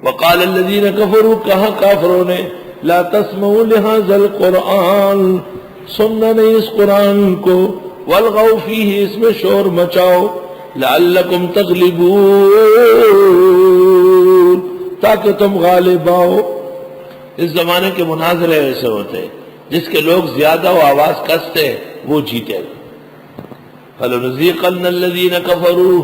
وقال الذین کفروا، کہا کافروں نے، لا تسمعوا لهذا القرآن، سننا نہیں اس قرآن کو، والغوا فیہ، اس میں شور مچاؤ، لعلکم تغلبون، تاکہ تم غالب آؤ۔ اس زمانے کے مناظرے ایسے ہوتے جس کے لوگ زیادہ و آواز کستے وہ جیتے۔ فَلَنُذِيقَنَّ الَّذِينَ كَفَرُوا،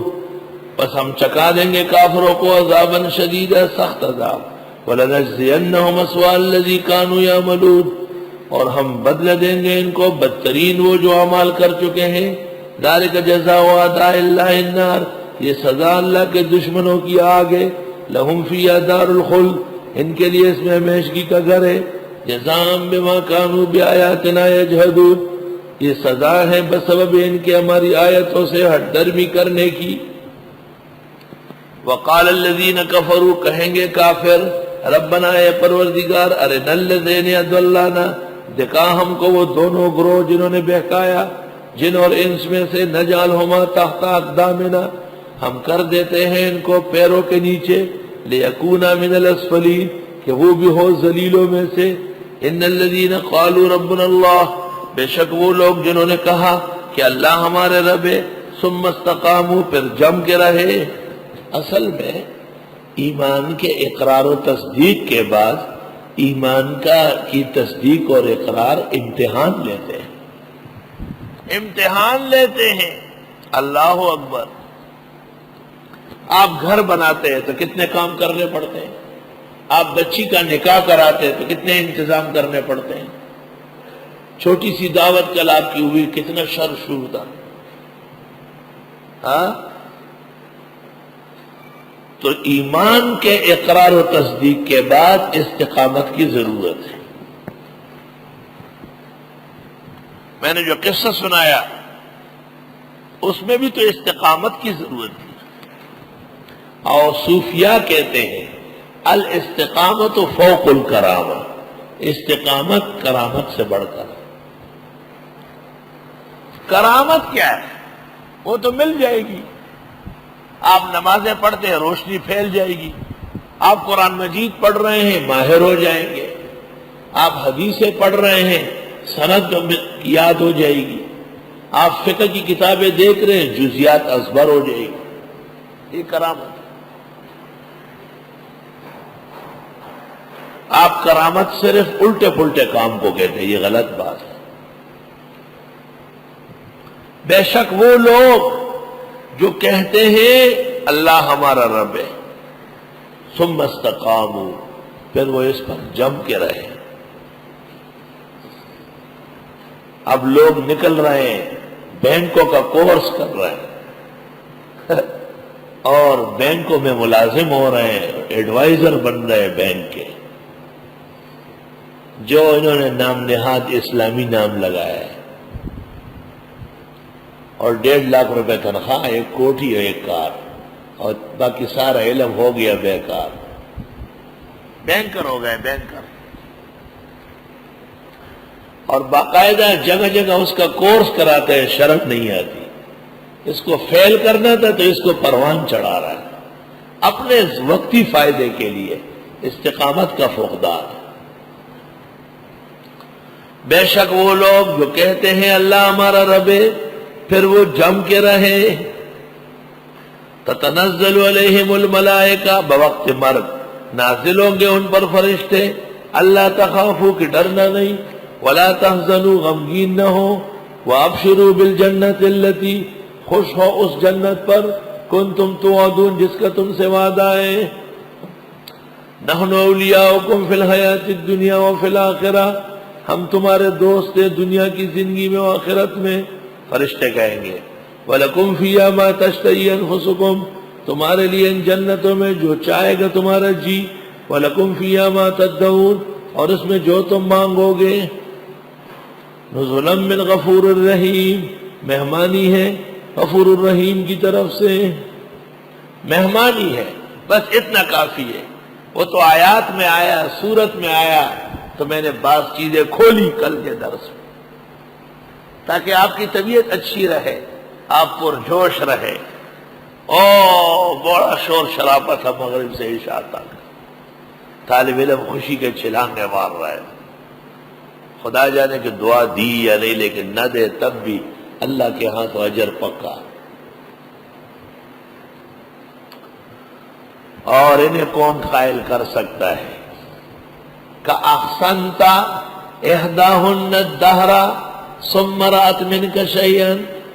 بس ہم چکا دیں گے کافروں کو عذاباً شدیدا، سخت عذاب، وَلَنَجْزِيَنَّهُمْ أَسْوَأَ الَّذِي كَانُوا يَعْمَلُونَ، اور ہم بدلہ دیں گے ان کو بدترین وہ جو اعمال کر چکے ہیں۔ ذَلِكَ جَزَاءُ أَعْدَاءِ اللَّهِ النَّارِ، یہ سزا اللہ کے دشمنوں کی آگ ہے، لَهُمْ فِيهَا دَارُ الْخُلْدِ، ان کے لیے اس میں ہمیشگی کا گھر ہے، جزاءً بِمَا كَانُوا بِآيَاتِنَا يَجْحَدُونَ، یہ سزا ہے بسبب ان کے ہماری آیتوں سے ہٹ درمی کرنے کی۔ وقال الذین کفروا، کہیں گے کافر، ربنا اے پروردگار، ارنا الذین اضلانا، دکھا ہم کو وہ دونوں گروہ جنہوں نے بہکایا، جن اور انس میں سے، نجعلہما تحت اقدامنا، ہم کر دیتے ہیں ان کو پیروں کے نیچے، لیکونا من الاسفلین، کہ وہ بھی ہو ذلیلوں میں سے۔ ان الذین قالوا ربنا اللہ، بے شک وہ لوگ جنہوں نے کہا کہ اللہ ہمارے رب ہے، ثم استقاموا، پھر جم کے رہے۔ اصل میں ایمان کے اقرار و تصدیق کے بعد ایمان کی تصدیق اور اقرار امتحان لیتے ہیں، امتحان لیتے ہیں۔ اللہ اکبر۔ آپ گھر بناتے ہیں تو کتنے کام کرنے پڑتے ہیں، آپ بچی کا نکاح کراتے ہیں تو کتنے انتظام کرنے پڑتے ہیں، چھوٹی سی دعوت کل آپ کی ہوئی، کتنا شر شور تھا، ہاں؟ تو ایمان کے اقرار و تصدیق کے بعد استقامت کی ضرورت ہے۔ میں نے جو قصہ سنایا اس میں بھی تو استقامت کی ضرورت تھی، اور صوفیاء کہتے ہیں الاستقامت فوق الکرامہ، استقامت کرامت سے بڑھ کر۔ کرامت کیا ہے؟ وہ تو مل جائے گی، آپ نمازیں پڑھتے ہیں روشنی پھیل جائے گی، آپ قرآن مجید پڑھ رہے ہیں ماہر ہو جائیں گے، آپ حدیثیں پڑھ رہے ہیں سند یاد ہو جائے گی، آپ فقہ کی کتابیں دیکھ رہے ہیں جزیات ازبر ہو جائے گی، یہ کرامت۔ آپ کرامت صرف الٹے پلٹے کام کو کہتے ہیں، یہ غلط بات ہے۔ بے شک وہ لوگ جو کہتے ہیں اللہ ہمارا رب ہے، ثم استقاموا، پھر وہ اس پر جم کے رہے۔ اب لوگ نکل رہے ہیں، بینکوں کا کورس کر رہے ہیں اور بینکوں میں ملازم ہو رہے ہیں، ایڈوائزر بن رہے ہیں بینک کے، جو انہوں نے نام نہاد اسلامی نام لگایا ہے، اور 1.5 لاکھ روپے تنخواہ، ایک کوٹھی ہے، ایک کار، اور باقی سارا علم ہو گیا بیکار، بینکر ہو گئے بینکر۔ اور باقاعدہ جگہ جگہ اس کا کورس کراتے ہیں، شرم نہیں آتی، اس کو فیل کرنا تھا تو اس کو پروان چڑھا رہا ہے اپنے وقتی فائدے کے لیے، استقامت کا فقدان ہے۔ بے شک وہ لوگ جو کہتے ہیں اللہ ہمارا رب ہے، پھر وہ جم کے رہے۔ تتنزل علیہم الملائکہ، بوقت مرگ نازل ہوں گے ان پر فرشتے، اللہ تخافوا کہ ڈرنا نہیں، ولا تحزنوا غمگین نہ ہو، وابشروا بالجنۃ التی، خوش ہو اس جنت پر، کنتم توعدون جس کا تم سے وعدہ ہے۔ نحن اولیاؤکم فی الحیات الدنیا وفی الآخرہ، ہم تمہارے دوست ہیں دنیا کی زندگی میں و آخرت میں۔ فرشتے کہیں گے وَلَكُمْ فِيهَا مَا تَشْتَهِي أَنفُسُكُمْ، تمہارے لیے ان جنتوں میں جو چاہے گا تمہارا جی، وَلَكُمْ فِيهَا مَا تَدَّعُونَ، اور اس میں جو تم مانگو گے۔ نُزُلًا مِّنْ غَفُورٍ رَحِيمٍ، مہمانی ہے غفور الرحیم کی طرف سے، مہمانی ہے، بس اتنا کافی ہے۔ وہ تو آیات میں آیا، سورت میں آیا، تو میں نے بعض چیزیں کھولی کل کے درس میں تاکہ آپ کی طبیعت اچھی رہے، آپ پرجوش رہے۔ بڑا شور شرابہ تھا مغرب سے عشاء تک، طالب علم خوشی کے چھلانگے مار رہا ہے. خدا جانے کہ دعا دی یا نہیں، لیکن نہ دے تب بھی اللہ کے ہاں تو اجر پکا. اور انہیں کون قائل کر سکتا ہے کہ احسنت احداہن الدہر ثم رأت منک شیئا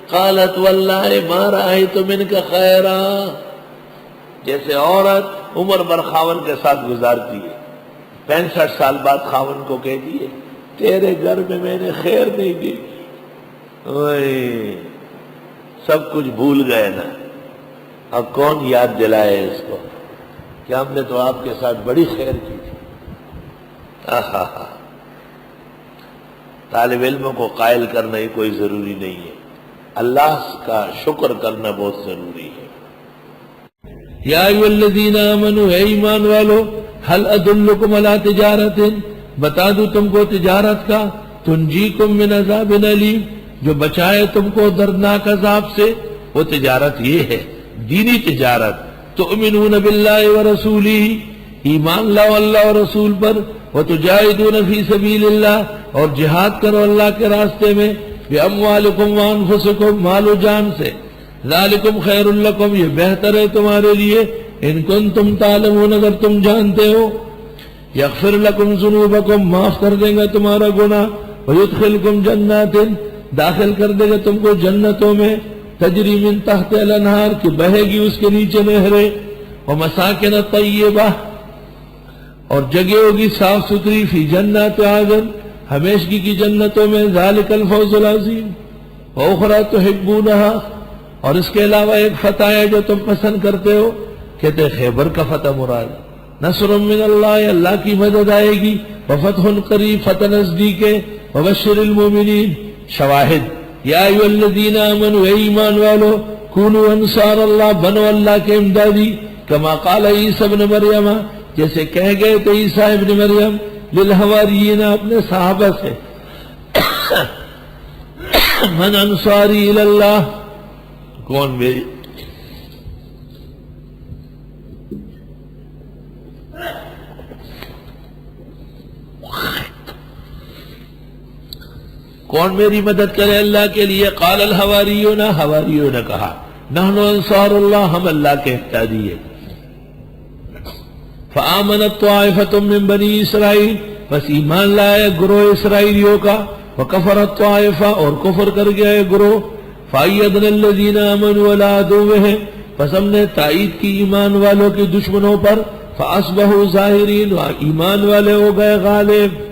قالت واللہ ما رأیت منک خیرا. جیسے عورت عمر بھر خاون کے ساتھ گزارتی ہے، 65 سال بعد خاون کو کہتی ہے تیرے گھر میں میں نے خیر نہیں دیکھی. سب کچھ بھول گئے نا. اب کون یاد دلائے اس کو کہ ہم نے تو آپ کے ساتھ بڑی خیر کی تھی. طالب علموں کو قائل کرنا ہی کوئی ضروری نہیں ہے، اللہ کا شکر کرنا بہت ضروری ہے. یا ایھا الذین آمنوا، اے ایمان والو، هل ادلکم علی تجارت، بتا دوں تم کو تجارت کا، تنجیکم من عذاب علیم، جو بچائے تم کو دردناک عذاب سے. وہ تجارت یہ ہے، دینی تجارت. تؤمنون باللہ ورسولہ، ایمان لاؤ اللہ اور رسول پر. وتجاہدون فی سبیل اللہ، اور جہاد کرو اللہ کے راستے میں. باموالکم وانفسکم، مال و جان سے. ذالکم خیر لکم، یہ بہتر ہے تمہارے لیے. ان کنتم تعلمون، اگر تم جانتے ہو. یغفر لکم ذنوبکم، معاف کر دیں گا تمہارا گناہ. ویدخلکم جنات، داخل کر دے گا تم کو جنتوں میں. تجری من تحت الانہار، کہ بہے گی اس کے نیچے نہریں. ومساکن طیبہ، اور جگہ ہوگی صاف ستھری. فی جنات عدن، ہمیشگی کی جنتوں میں. ذالک الفوز العظیم. واخری تحبونہا، اور اس کے علاوہ ایک فتح ہے جو تم پسند کرتے ہو. کہتے خیبر کا فتح مراد. نصر من اللہ، اللہ کی مدد آئے گی. وفتح قریب، فتح نزدیک ہے. وبشر المومنین. شواہد، یا ایھا الذین آمنوا، اے ایمان والو، کونوا انصار اللہ، بنو اللہ کے امدادی. کما قال عیسی ابن مریم، جیسے کہہ گئے تھے عیسیٰ ابن مریم للحواریین، اپنے صحابہ سے. من انصاری اللہ، کون میری مدد کرے اللہ کے لیے. قال الحواریون، حواریوں نے کہا نحن انصار اللہ، ہم اللہ کے احتیاجی ہیں. فآمنت طائفۃ من بنی اسرائیل، بس ایمان لائے گروہ اسرائیلیوں کا. وکفرت طائفہ، اور کفر کر گیا ہے گروہ. فأیدنا الذین آمنوا علی عدوہم، پس ہم نے تائید کی ایمان والوں کی دشمنوں پر. فاصبحوا ظاہرین، ایمان والے ہو گئے غالب.